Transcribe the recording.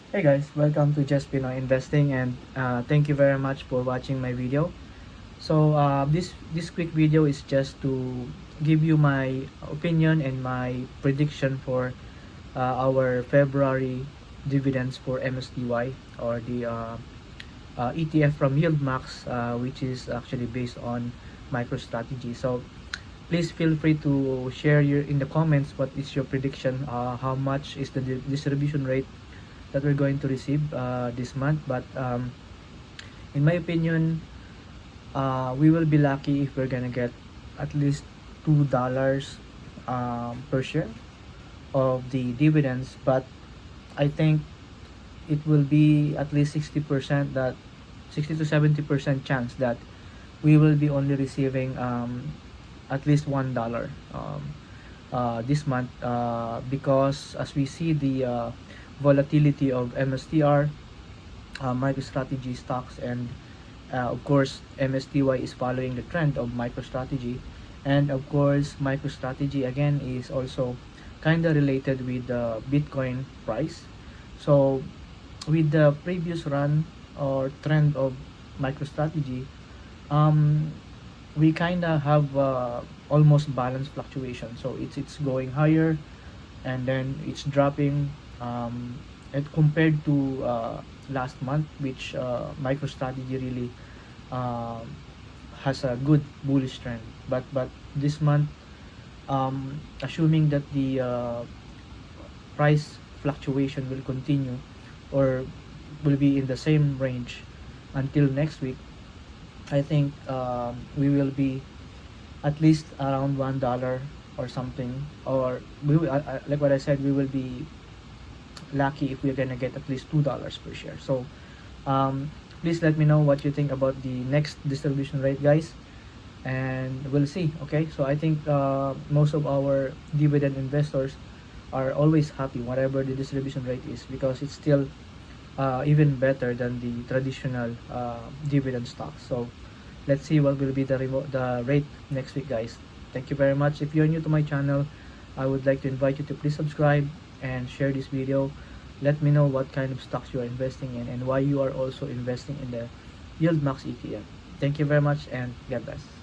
Hey guys, welcome to Just Pinoy Investing, and thank you very much for watching my video. So this quick video is just to give you my opinion and my prediction for our February dividends for MSTY, or the ETF from YieldMax, which is actually based on MicroStrategy. So please feel free to share your in the comments what is your prediction, how much is the distribution rate that we're going to receive this month. But in my opinion, we will be lucky if we're gonna get at least $2 per share of the dividends. But I think it will be at least 60% that 60 to 70% chance that we will be only receiving at least $1 this month, because as we see the volatility of MSTR, MicroStrategy stocks, and of course MSTY is following the trend of MicroStrategy, and of course MicroStrategy again is also kind of related with the Bitcoin price. So with the previous run or trend of MicroStrategy, um, we kind of have almost balanced fluctuation. So it's going higher and then it's dropping, and compared to last month, which MicroStrategy really um, has a good bullish trend. But this month, assuming that the price fluctuation will continue or will be in the same range until next week, I think we will be at least around $1 or something, or we will, like what I said, we will be lucky if we're gonna get at least $2 per share. So please let me know what you think about the next distribution rate, guys, and we'll see. Okay, so I think most of our dividend investors are always happy whatever the distribution rate is, because it's still even better than the traditional dividend stocks. So let's see what will be the rate next week, guys. Thank you very much. If you're new to my channel, I would like to invite you to please subscribe and share this video. Let me know what kind of stocks you are investing in and why you are also investing in the YieldMax ETF. Thank you very much, and God bless.